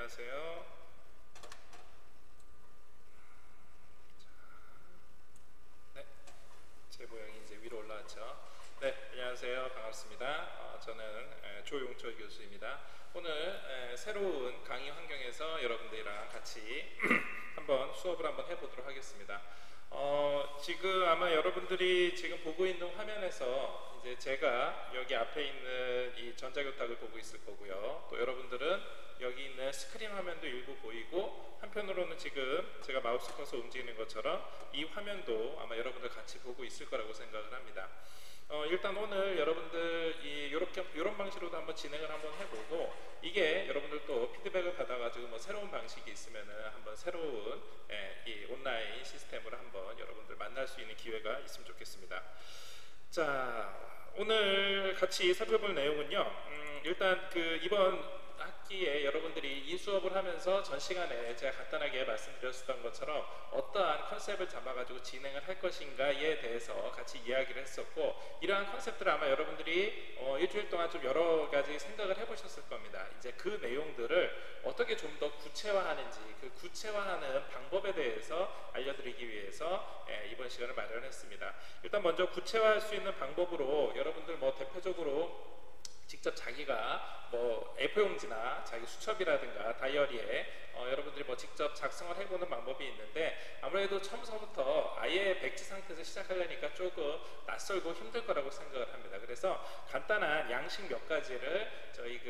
안녕하세요. 네, 제 모양이 이제 위로 올라왔죠. 네, 안녕하세요. 반갑습니다. 저는 조용철 교수입니다. 오늘 새로운 강의 환경에서 여러분들이랑 같이 한번 수업을 한번 해보도록 하겠습니다. 지금 아마 여러분들이 지금 보고 있는 화면에서 이제 제가 여기 앞에 있는 이 전자교탁을 보고 있을 거고요. 또 여러분들은 여기 있는 스크린 화면도 일부 보이고, 한편으로는 지금 제가 마우스 커서 움직이는 것처럼 이 화면도 아마 여러분들 같이 보고 있을 거라고 생각을 합니다. 일단 오늘 여러분들 이런 방식으로도 한번 진행을 한번 해보고, 이게 여러분들 또 피드백을 받아가지고 뭐 새로운 방식이 있으면은 한번 새로운 이 온라인 시스템으로 한번 여러분들 만날 수 있는 기회가 있으면 좋겠습니다. 자, 오늘 같이 살펴볼 내용은요. 일단 이번 학기에 여러분들이 이 수업을 하면서 전 시간에 제가 간단하게 말씀드렸던 것처럼 어떠한 컨셉을 잡아가지고 진행을 할 것인가에 대해서 같이 이야기를 했었고, 이러한 컨셉들을 아마 여러분들이 일주일 동안 좀 여러 가지 생각을 해보셨을 겁니다. 이제 그 내용들을 어떻게 좀 더 구체화하는지, 그 구체화하는 방법에 대해서 알려드리기 위해서 이번 시간을 마련했습니다. 일단 먼저 구체화할 수 있는 방법으로 여러분들 뭐 대표적으로 직접 자기가 뭐 A4용지나 자기 수첩이라든가 다이어리에 여러분들이 뭐 직접 작성을 해보는 방법이 있는데, 아무래도 처음서부터 아예 백지 상태에서 시작하려니까 조금 낯설고 힘들 거라고 생각을 합니다. 그래서 간단한 양식 몇 가지를 저희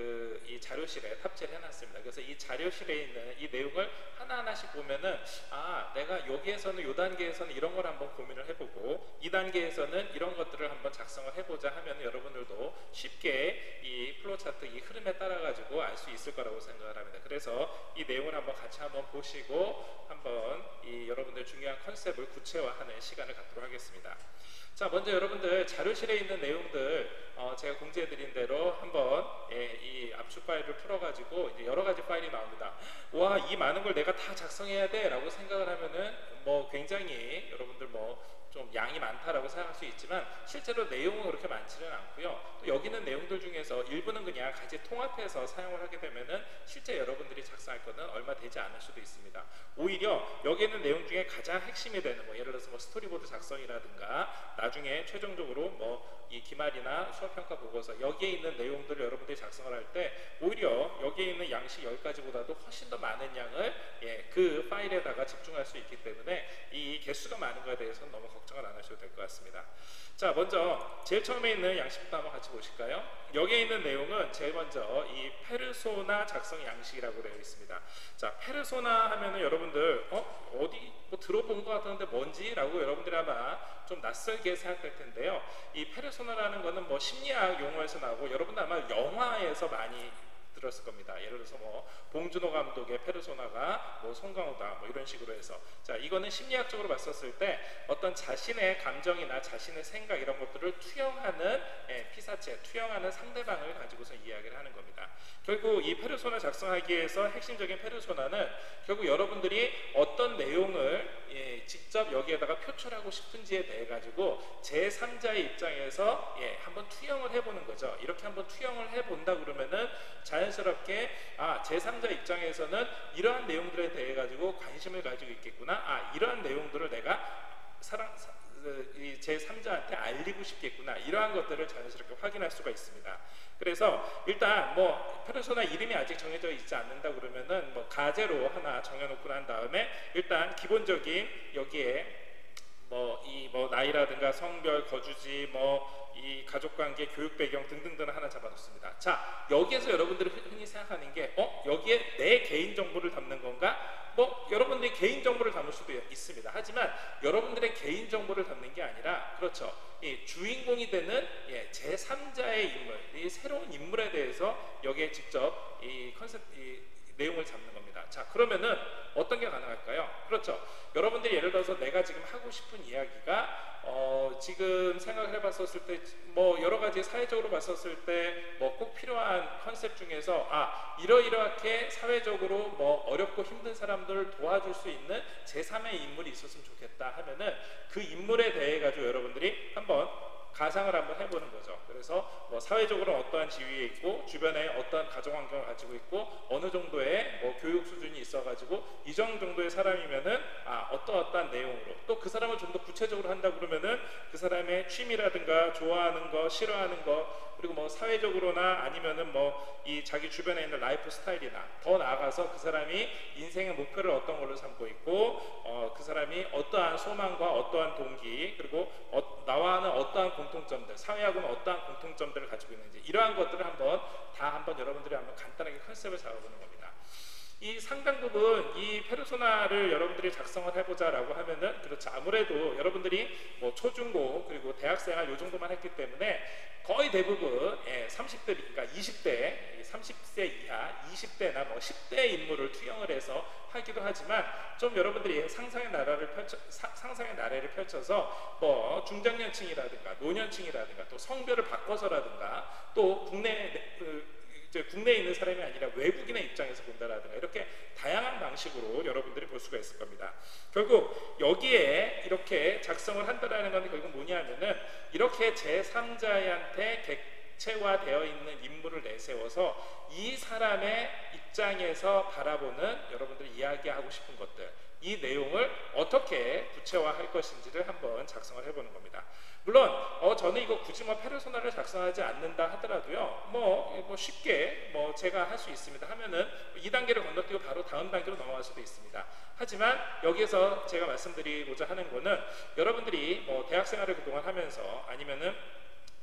이 자료실에 탑재를 해놨습니다. 그래서 이 자료실에 있는 이 내용을 하나하나씩 보면은, 아, 내가 여기에서는 요 단계에서는 이런 걸 한번 고민을 해보고, 이 단계에서는 이런 것들을 한번 작성을 해보자 하면 여러분들도 쉽게 이 플로우차트 이 흐름에 따라 가지고 알 수 있을 거라고 생각을 합니다. 그래서 이 내용을 한번 같이 한번 보시고 한번 이 여러분들 중요한 컨셉을 구체화하는 시간을 갖도록 하겠습니다. 자, 먼저 여러분들 자료실에 있는 내용들 제가 공지해 드린 대로 한번 이 압축 파일을 풀어 가지고 이제 여러 가지 파일이 나옵니다. 와, 이 많은 걸 내가 다 작성해야 돼 라고 생각을 하면은 뭐 굉장히 여러분들 뭐 좀 양이 많다라고 생각할 수 있지만, 실제로 내용은 그렇게 많지는 않고요. 또 여기 있는 내용들 중에서 일부는 그냥 같이 통합해서 사용을 하게 되면은 실제 여러분들이 작성할 거는 얼마 되지 않을 수도 있습니다. 오히려 여기 있는 내용 중에 가장 핵심이 되는 뭐 예를 들어서 뭐 스토리보드 작성이라든가 나중에 최종적으로 뭐 이 기말이나 수업평가 보고서 여기에 있는 내용들을 여러분들이 작성을 할 때 오히려 여기에 있는 양식 10가지보다도 훨씬 더 많은 양을 그 파일에다가 집중할 수 있기 때문에 이 개수가 많은 거에 대해서는 너무 걱정을 안 하셔도 될 것 같습니다. 자, 먼저 제일 처음에 있는 양식부터 한번 같이 보실까요? 여기에 있는 내용은 제일 먼저 이 페르소나 작성 양식이라고 되어 있습니다. 자, 페르소나 하면은 여러분들 어디 뭐 들어본 것 같은데 뭔지? 라고 여러분들이 아마 좀 낯설게 생각할 텐데요. 이 페르소나라는 거는 뭐 심리학 용어에서 나오고, 여러분들 아마 영화에서 많이 들었을 겁니다. 예를 들어서 뭐 봉준호 감독의 페르소나가 뭐 송강호다 뭐 이런 식으로 해서, 자, 이거는 심리학적으로 봤었을 때 어떤 자신의 감정이나 자신의 생각 이런 것들을 투영하는 피사체, 투영하는 상대방을 가지고서 이야기를 하는 겁니다. 결국 이 페르소나 작성하기 위해서 핵심적인 페르소나는 결국 여러분들이 어떤 내용을 직접 여기에다가 표출하고 싶은지에 대해 가지고 제3자의 입장에서 한번 투영을 해보는 거죠. 이렇게 한번 투영을 해본다 그러면은 자연스럽게 제3자 입장에서는 이러한 내용들에 대해 가지고 관심을 가지고 있겠구나, 이러한 내용들을 내가 이 제3자한테 알리고 싶겠구나, 이러한 것들을 자연스럽게 확인할 수가 있습니다. 그래서 일단 뭐 페르소나 이름이 아직 정해져 있지 않는다 그러면은 뭐 가제로 하나 정해놓고 난 다음에 일단 기본적인 여기에 뭐 나이라든가 성별, 거주지, 뭐 이 가족관계, 교육배경 등등등을 하나 잡아놓습니다. 자, 여기에서 여러분들이 흔히 생각하는 게 여기에 내 개인정보를 담는 건가? 뭐 여러분들이 개인정보를 담을 수도 있습니다. 하지만 여러분들의 개인정보를 담는 게 아니라, 그렇죠, 이 주인공이 되는 제3자의 인물, 이 새로운 인물에 대해서 여기에 직접 이 내용을 잡는 겁니다. 자, 그러면은 어떤 게 가능할까요? 그렇죠, 여러분들이 예를 들어서 내가 지금 하고 싶은 이야기가 지금 생각을 해봤었을 때 뭐 여러 가지 사회적으로 봤었을 때 뭐 꼭 필요한 컨셉 중에서 이러이러하게 사회적으로 뭐 어렵고 힘든 사람들을 도와줄 수 있는 제3의 인물이 있었으면 좋겠다 하면은 그 인물에 대해 가지고 여러분들이 한번 가상을 한번 해보는 거죠. 그래서 뭐 사회적으로 어떠한 지위에 있고 주변에 어떠한 가정 환경을 가지고 있고 어느 정도의 뭐 교육 수준이 있어가지고 이 정도의 사람이면은 어떠한 내용으로 또 그 사람을 좀 더 구체적으로 한다 그러면은 그 사람의 취미라든가 좋아하는 거, 싫어하는 거, 그리고 뭐 사회적으로나 아니면은 뭐 이 자기 주변에 있는 라이프 스타일이나 더 나아가서 그 사람이 인생의 목표를 어떤 걸로 삼고 있고 그 사람이 어떠한 소망과 어떠한 동기 그리고 나와는 어떠한 공통점들, 사회하고는 어떠한 공통점들을 가지고 있는지 이러한 것들을 한번 여러분들이 한번 간단하게 컨셉을 잡아보는 겁니다. 이 상당 부분 이 페르소나를 여러분들이 작성을 해보자 라고 하면은 그렇죠. 아무래도 여러분들이 뭐 초중고 그리고 대학생활 요 정도만 했기 때문에 거의 대부분 30대 그러니까 20대 30세 이하 20대나 뭐 10대 인물을 투영을 해서 하기도 하지만 좀 여러분들이 상상의 나래를 펼쳐서 뭐 중장년층이라든가 노년층이라든가 또 성별을 바꿔서라든가 또 국내에 있는 사람이 아니라 외국인의 입장에서 본다라든가 이렇게 다양한 방식으로 여러분들이 볼 수가 있을 겁니다. 결국 여기에 이렇게 작성을 한다라는 건 결국 뭐냐면은 이렇게 제3자한테 객체화되어 있는 인물을 내세워서 이 사람의 입장에서 바라보는 여러분들이 이야기하고 싶은 것들 이 내용을 어떻게 구체화할 것인지를 한번 작성을 해보는 겁니다. 물론 저는 이거 굳이 뭐 페르소나를 작성하지 않는다 하더라도요 뭐 쉽게 뭐 제가 할 수 있습니다 하면은 2단계를 건너뛰고 바로 다음 단계로 넘어갈 수도 있습니다. 하지만 여기에서 제가 말씀드리고자 하는 거는 여러분들이 뭐 대학생활을 그동안 하면서 아니면은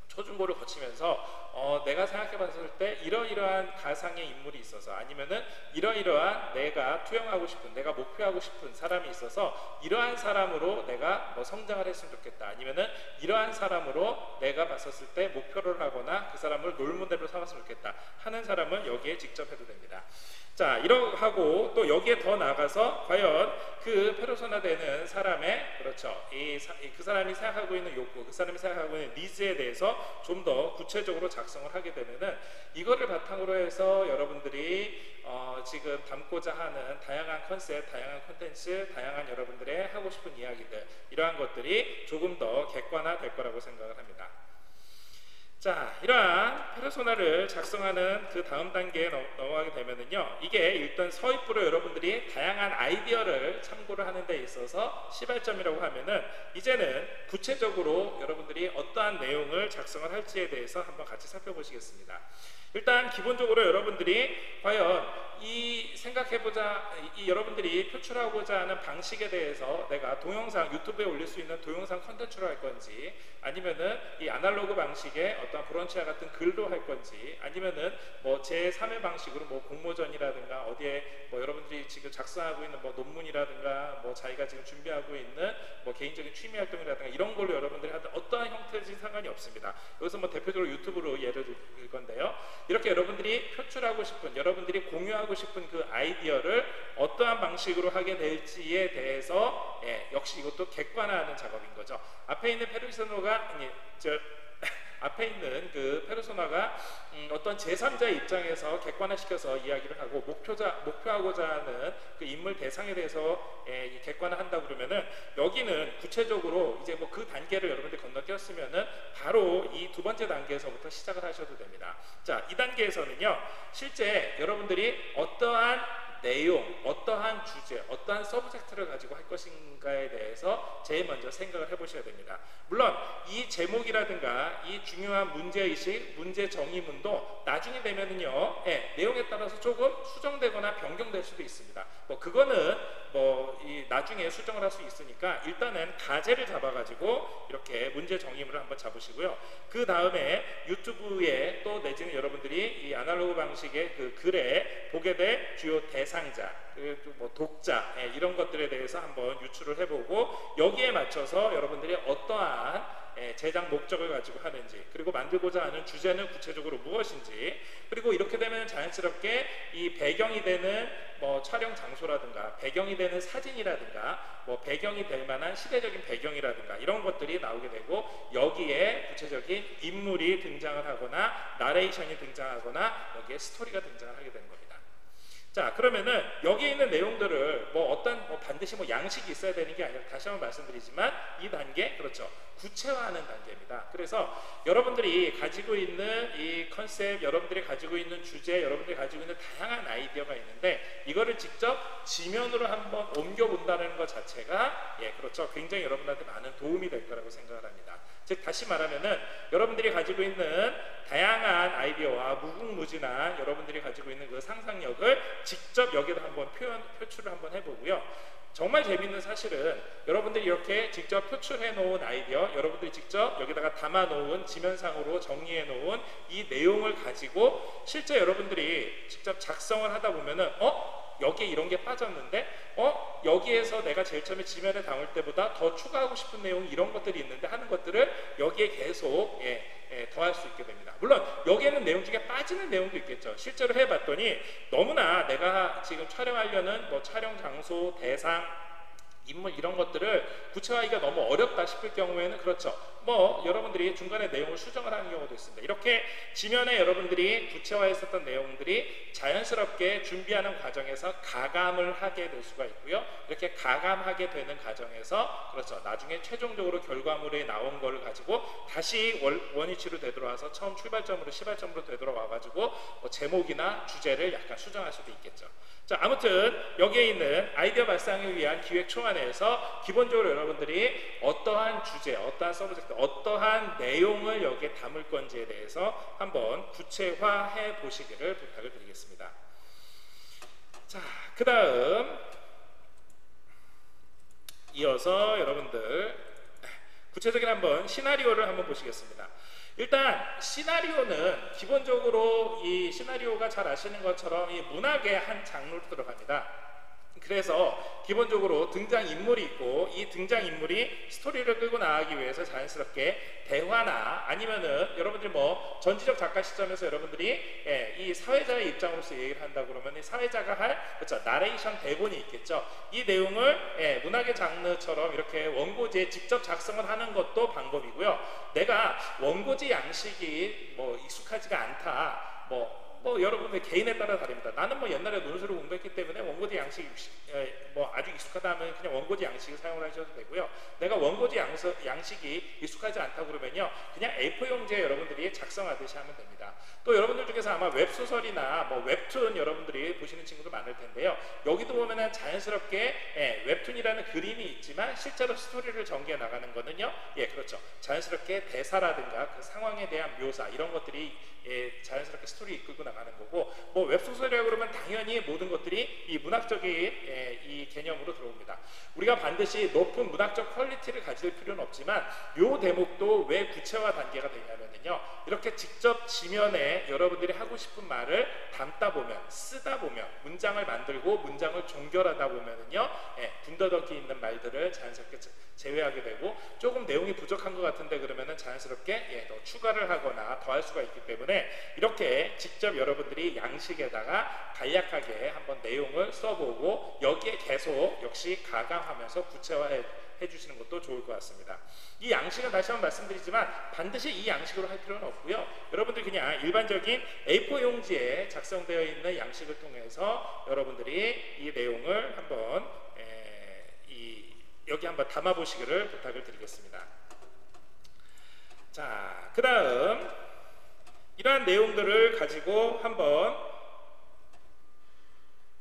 초중고를 거치면서 내가 생각해 봤을 때 이러이러한 가상의 인물이 있어서 아니면은 이러이러한 내가 투영하고 싶은 내가 목표하고 싶은 사람이 있어서 이러한 사람으로 내가 뭐 성장을 했으면 좋겠다 아니면은 이러한 사람으로 내가 봤었을 때 목표를 하거나 그 사람을 롤모델로 삼았으면 좋겠다 하는 사람은 여기에 직접 해도 됩니다. 자, 이러하고 또 여기에 더 나아가서 과연 그 페르소나 되는 사람의 그렇죠. 그 사람이 생각하고 있는 욕구, 그 사람이 생각하고 있는 니즈에 대해서 좀 더 구체적으로 작성을 하게 되면은 이거를 바탕으로 해서 여러분들이 지금 담고자 하는 다양한 컨셉, 다양한 콘텐츠, 다양한 여러분들의 하고 싶은 이야기들 이러한 것들이 조금 더 객관화될 거라고 생각을 합니다. 자, 이러한 페르소나를 작성하는 그 다음 단계에 넘어가게 되면은요 이게 일단 서입부로 여러분들이 다양한 아이디어를 참고를 하는 데 있어서 시발점이라고 하면은 이제는 구체적으로 여러분들이 어떠한 내용을 작성을 할지에 대해서 한번 같이 살펴보시겠습니다. 일단 기본적으로 여러분들이 과연 여러분들이 표출하고자 하는 방식에 대해서 내가 동영상 유튜브에 올릴 수 있는 동영상 컨텐츠로 할 건지 아니면은 이 아날로그 방식의 어떤 브런치와 같은 글로 할 건지 아니면은 뭐 제3의 방식으로 뭐 공모전이라든가 어디에 뭐 여러분들이 지금 작성하고 있는 뭐 논문이라든가 뭐 자기가 지금 준비하고 있는 뭐 개인적인 취미 활동이라든가 이런 걸로 여러분들이 하든 어떠한 형태든지 상관이 없습니다. 여기서 뭐 대표적으로 유튜브로 예를 들 건데요. 이렇게 여러분들이 표출하고 싶은 여러분들이 공유하고 싶은 그 아이디어를 어떠한 방식으로 하게 될지에 대해서 역시 이것도 객관화하는 작업인 거죠. 앞에 있는 그 페르소나가 어떤 제3자의 입장에서 객관화시켜서 이야기를 하고 목표하고자 하는 그 인물 대상에 대해서 객관화한다 그러면은 여기는 구체적으로 이제 뭐 그 단계를 여러분들이 건너뛰었으면은 바로 이 두 번째 단계에서부터 시작을 하셔도 됩니다. 자, 이 단계에서는요 실제 여러분들이 어떠한 내용, 어떠한 주제, 어떠한 서브젝트를 가지고 할 것인가에 대해서 제일 먼저 생각을 해보셔야 됩니다. 물론 이 제목이라든가 이 중요한 문제의식, 문제 정의문도 나중에 되면은요 내용에 따라서 조금 수정되거나 변경될 수도 있습니다. 뭐 그거는 나중에 수정을 할 수 있으니까 일단은 가제를 잡아가지고 이렇게 문제 정의문을 한번 잡으시고요. 그 다음에 유튜브에 또 내지는 여러분들이 이 아날로그 방식의 그 글에 보게 될 주요 대상자, 그리고 뭐 독자 이런 것들에 대해서 한번 유추를 해보고 여기에 맞춰서 여러분들이 어떠한 제작 목적을 가지고 하는지 그리고 만들고자 하는 주제는 구체적으로 무엇인지 그리고 이렇게 되면 자연스럽게 이 배경이 되는 뭐 촬영 장소라든가 배경이 되는 사진이라든가 뭐 배경이 될 만한 시대적인 배경이라든가 이런 것들이 나오게 되고 여기에 구체적인 인물이 등장을 하거나 나레이션이 등장하거나 여기에 스토리가 등장을 하게 되는 겁니다. 자, 그러면은 여기에 있는 내용들을 뭐 어떤 반드시 뭐 양식이 있어야 되는 게 아니라 다시 한번 말씀드리지만 이 단계, 그렇죠, 구체화하는 단계입니다. 그래서 여러분들이 가지고 있는 이 컨셉, 여러분들이 가지고 있는 주제, 여러분들이 가지고 있는 다양한 아이디어가 있는데 이거를 직접 지면으로 한번 옮겨 본다는 것 자체가 그렇죠, 굉장히 여러분들한테 많은 도움이 될 거라고 생각을 합니다. 즉 다시 말하면은 여러분들이 가지고 있는 다양한 아이디어와 무궁무진한 여러분들이 가지고 있는 그 상상력을 직접 여기다 한번 표출을 한번 해보고요. 정말 재밌는 사실은 여러분들이 이렇게 직접 표출해 놓은 아이디어, 여러분들이 직접 여기다가 담아 놓은 지면상으로 정리해 놓은 이 내용을 가지고 실제 여러분들이 직접 작성을 하다 보면은 여기에 이런 게 빠졌는데 여기에서 내가 제일 처음에 지면에 담을 때보다 더 추가하고 싶은 내용이 이런 것들이 있는데 하는 것들을 여기에 계속 더할 수 있게 됩니다. 물론 여기에는 내용 중에 빠지는 내용도 있겠죠. 실제로 해봤더니 너무나 내가 지금 촬영하려는 뭐 촬영 장소, 대상, 인물 이런 것들을 구체화하기가 너무 어렵다 싶을 경우에는 그렇죠, 뭐 여러분들이 중간에 내용을 수정을 하는 경우도 있습니다. 이렇게 지면에 여러분들이 구체화했었던 내용들이 자연스럽게 준비하는 과정에서 가감을 하게 될 수가 있고요. 이렇게 가감하게 되는 과정에서 그렇죠, 나중에 최종적으로 결과물에 나온 거를 가지고 다시 원위치로 되돌아와서 처음 출발점으로 시발점으로 되돌아와 가지고 뭐 제목이나 주제를 약간 수정할 수도 있겠죠. 자, 아무튼 여기에 있는 아이디어 발상을 위한 기획 초안에서 기본적으로 여러분들이 어떠한 주제, 어떠한 서브젝트, 어떠한 내용을 여기에 담을 건지에 대해서 한번 구체화해 보시기를 부탁을 드리겠습니다. 자, 그 다음 이어서 여러분들 구체적인 한번 시나리오를 한번 보시겠습니다. 일단 시나리오는 기본적으로 이 시나리오가 잘 아시는 것처럼 이 문학의 한 장르로 들어갑니다. 그래서 기본적으로 등장인물이 있고 이 등장인물이 스토리를 끌고 나가기 위해서 자연스럽게 대화나 아니면은 여러분들이 뭐 전지적 작가 시점에서 여러분들이 이 사회자의 입장으로서 얘기를 한다 그러면 이 사회자가 할 그렇죠, 나레이션 대본이 있겠죠. 이 내용을 문학의 장르처럼 이렇게 원고지에 직접 작성을 하는 것도 방법이고요. 내가 원고지 양식이 뭐 익숙하지가 않다, 뭐 여러분의 개인에 따라 다릅니다. 나는 뭐 옛날에 논술을 공부했기 때문에 원고지 양식이 뭐 아주 익숙하다 하면 그냥 원고지 양식을 사용을 하셔도 되고요. 내가 원고지 양식이 익숙하지 않다 그러면요, 그냥 A4 용지에 여러분들이 작성하듯이 하면 됩니다. 또 여러분들 중에서 아마 웹소설이나 뭐 웹툰 여러분들이 보시는 친구도 많을 텐데요. 여기도 보면은 자연스럽게 웹툰이라는 그림이 있지만 실제로 스토리를 전개해 나가는 거는요, 그렇죠, 자연스럽게 대사라든가 그 상황에 대한 묘사 이런 것들이 자연스럽게 스토리 이끌고 나가는 거고, 뭐 웹소설이라고 그러면 당연히 모든 것들이 이 문학적인 이 개념으로 들어옵니다. 우리가 반드시 높은 문학적 퀄리티를 가질 필요는 없지만 요 대목도 왜 구체화 단계가 되냐면요, 이렇게 직접 지면에 여러분들이 하고 싶은 말을 담다 보면, 쓰다 보면, 문장을 만들고 문장을 종결하다 보면은요, 군더더기 있는 말들을 자연스럽게 제외하게 되고, 조금 내용이 부족한 것 같은데 그러면은 자연스럽게 더 추가를 하거나 더할 수가 있기 때문에 이렇게 직접 여러분들이 양식에다가 간략하게 한번 내용을 써보고 여기에 계속 역시 가감하면서 구체화해 주시는 것도 좋을 것 같습니다. 이 양식은 다시 한번 말씀드리지만 반드시 이 양식으로 할 필요는 없고요. 여러분들 그냥 일반적인 A4 용지에 작성되어 있는 양식을 통해서 여러분들이 이 내용을 한번 여기 한번 담아 보시기를 부탁을 드리겠습니다. 자, 그 다음 이러한 내용들을 가지고 한번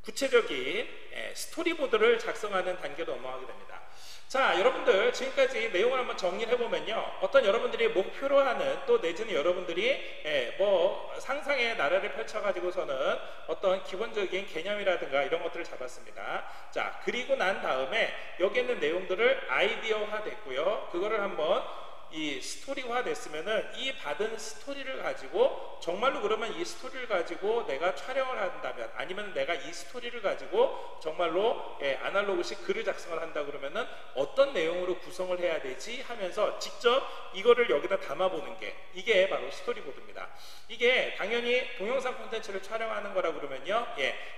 구체적인 스토리보드를 작성하는 단계로 넘어가게 됩니다. 자, 여러분들 지금까지 내용을 한번 정리를 해보면요, 어떤 여러분들이 목표로 하는, 또 내지는 여러분들이 뭐 상상의 나라를 펼쳐가지고서는 어떤 기본적인 개념이라든가 이런 것들을 잡았습니다. 자, 그리고 난 다음에 여기 있는 내용들을 아이디어화 됐고요. 그거를 한번 이 스토리화 됐으면은 이 받은 스토리를 가지고 정말로 그러면 이 스토리를 가지고 내가 촬영을 한다면, 아니면 내가 이 스토리를 가지고 정말로 아날로그식 글을 작성을 한다 그러면은 어떤 내용으로 구성을 해야 되지 하면서 직접 이거를 여기다 담아보는 게, 이게 바로 스토리보드입니다. 이게 당연히 동영상 콘텐츠를 촬영하는 거라 그러면요,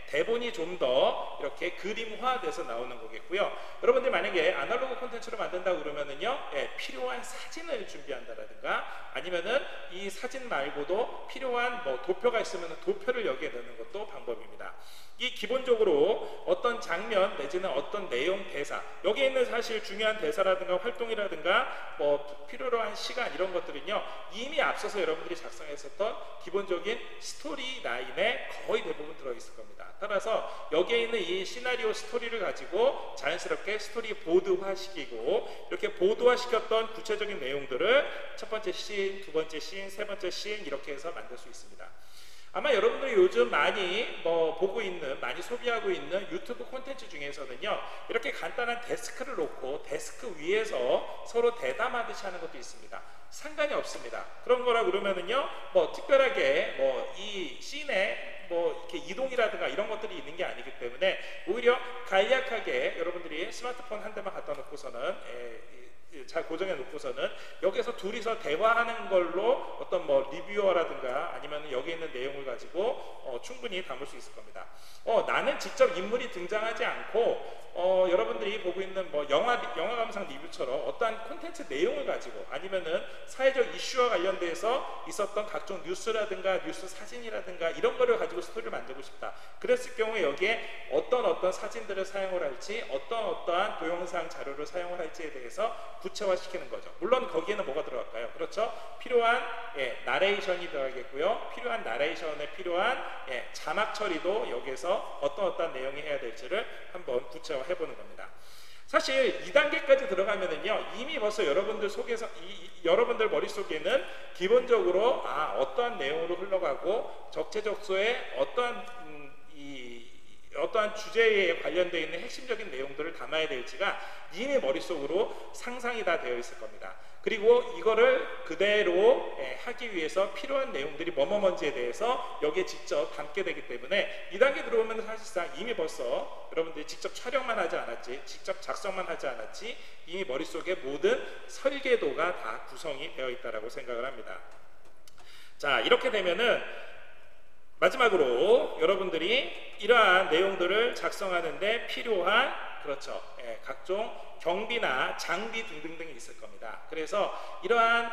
대본이 좀 더 이렇게 그림화돼서 나오는 거겠고요. 여러분들 만약에 아날로그 콘텐츠로 만든다 그러면은요, 필요한 사진 사진을 준비한다라든가 아니면은 이 사진 말고도 필요한 뭐 도표가 있으면 도표를 여기에 넣는 것도 방법입니다. 이 기본적으로 어떤 장면 내지는 어떤 내용 대사, 여기에 있는 사실 중요한 대사라든가 활동이라든가 뭐 필요로 한 시간 이런 것들은요 이미 앞서서 여러분들이 작성했었던 기본적인 스토리 라인에 거의 대부분 들어있을 겁니다. 따라서 여기에 있는 이 시나리오 스토리를 가지고 자연스럽게 스토리 보드화시키고 이렇게 보드화시켰던 구체적인 내용들을 첫 번째 씬, 두 번째 씬, 세 번째 씬 이렇게 해서 만들 수 있습니다. 아마 여러분들이 요즘 많이 보고 있는, 많이 소비하고 있는 유튜브 콘텐츠 중에서는요 이렇게 간단한 데스크를 놓고 데스크 위에서 서로 대담하듯이 하는 것도 있습니다. 상관이 없습니다. 그런 거라 그러면은요 뭐 특별하게 뭐 이 씬에 뭐 이렇게 이동이라든가 이런 것들이 있는 게 아니기 때문에 오히려 간략하게 여러분들이 스마트폰 한 대만 갖다 놓고서는 잘 고정해 놓고서는 여기서 둘이서 대화하는 걸로 어떤 뭐 리뷰어라든가 아니면 여기 있는 내용을 가지고 충분히 담을 수 있을 겁니다. 나는 직접 인물이 등장하지 않고 여러분들이 보고 있는 뭐 영화 감상 리뷰처럼 어떠한 콘텐츠 내용을 가지고 아니면은 사회적 이슈와 관련돼서 있었던 각종 뉴스라든가 뉴스 사진이라든가 이런 거를 가지고 스토리를 만들고 싶다. 그랬을 경우에 여기에 어떤 사진들을 사용을 할지 어떠한 동영상 자료를 사용을 할지에 대해서 구체화시키는 거죠. 물론 거기에는 뭐가 들어갈까요? 그렇죠. 필요한 나레이션이 들어가겠고요. 필요한 나레이션에 필요한 자막 처리도 여기에서 어떤 내용이 해야 될지를 한번 구체화해 보는 겁니다. 사실 2단계까지 들어가면은요 이미 벌써 여러분들 속에서 여러분들 머릿속에는 기본적으로 어떠한 내용으로 흘러가고 적재적소에 어떠한 주제에 관련되어 있는 핵심적인 내용들을 담아야 될지가 이미 머릿속으로 상상이 다 되어 있을 겁니다. 그리고 이거를 그대로 하기 위해서 필요한 내용들이 뭐뭐뭔지에 대해서 여기에 직접 담게 되기 때문에 2단계 들어오면 사실상 이미 벌써 여러분들이 직접 촬영만 하지 않았지, 직접 작성만 하지 않았지 이미 머릿속에 모든 설계도가 다 구성이 되어 있다고 생각을 합니다. 자, 이렇게 되면은 마지막으로 여러분들이 이러한 내용들을 작성하는데 필요한 각종 경비나 장비 등등등이 있을 겁니다. 그래서 이러한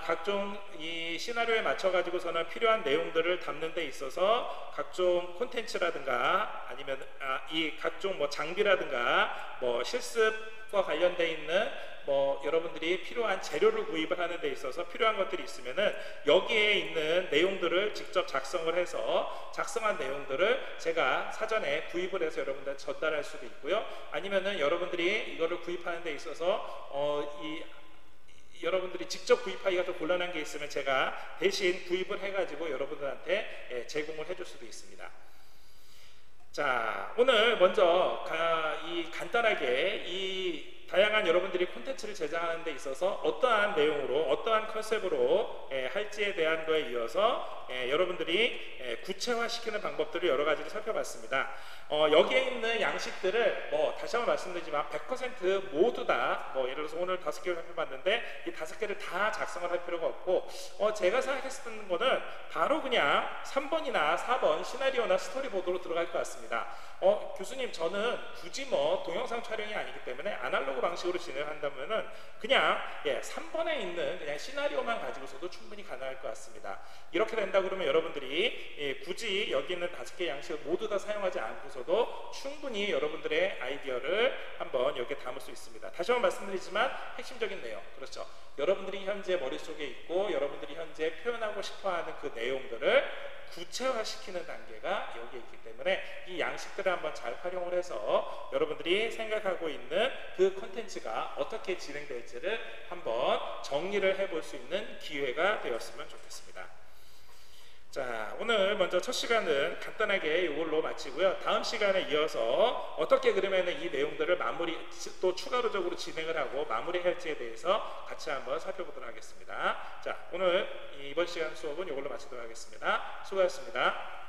각종 이 시나리오에 맞춰 가지고서는 필요한 내용들을 담는 데 있어서 각종 콘텐츠라든가 아니면 이 각종 뭐 장비라든가 뭐 실습과 관련돼 있는 뭐 여러분들이 필요한 재료를 구입을 하는 데 있어서 필요한 것들이 있으면은 여기에 있는 내용들을 직접 작성을 해서 작성한 내용들을 제가 사전에 구입을 해서 여러분들한테 전달할 수도 있고요. 아니면은 여러분들이 이거를 구입하는 데 있어서 여러분들이 직접 구입하기가 좀 곤란한 게 있으면 제가 대신 구입을 해가지고 여러분들한테 제공을 해줄 수도 있습니다. 자, 오늘 먼저 간단하게 이 다양한 여러분들이 콘텐츠를 제작하는 데 있어서 어떠한 내용으로 어떠한 컨셉으로 할지에 대한 거에 이어서 여러분들이 구체화시키는 방법들을 여러 가지를 살펴봤습니다. 여기에 있는 양식들을 다시 한번 말씀드리지만 100% 모두 다 예를 들어서 오늘 5개를 살펴봤는데 이 5개를 다 작성을 할 필요가 없고 제가 생각했었던 거는 바로 그냥 3번이나 4번 시나리오나 스토리보드로 들어갈 것 같습니다. 교수님 저는 굳이 동영상 촬영이 아니기 때문에 아날로그 방식으로 진행한다면은 그냥 3번에 있는 그냥 시나리오만 가지고서도 충분히 가능할 것 같습니다. 이렇게 된다 그러면 여러분들이 굳이 여기 있는 5개 양식을 모두 다 사용하지 않고서도 충분히 여러분들의 아이디어를 한번 여기에 담을 수 있습니다. 다시 한번 말씀드리지만 핵심적인 내용, 그렇죠. 여러분들이 현재 머릿속에 있고 여러분들이 현재 표현하고 싶어하는 그 내용들을 구체화시키는 단계가 여기에 있기 때문에 이 양식들을 한번 잘 활용을 해서 여러분들이 생각하고 있는 그 콘텐츠가 어떻게 진행될지를 한번 정리를 해볼 수 있는 기회가 되었으면 좋겠습니다. 자, 오늘 먼저 첫 시간은 간단하게 이걸로 마치고요. 다음 시간에 이어서 어떻게 그러면 이 내용들을 또 추가적으로 진행을 하고 마무리할지에 대해서 같이 한번 살펴보도록 하겠습니다. 자, 오늘 이번 시간 수업은 이걸로 마치도록 하겠습니다. 수고하셨습니다.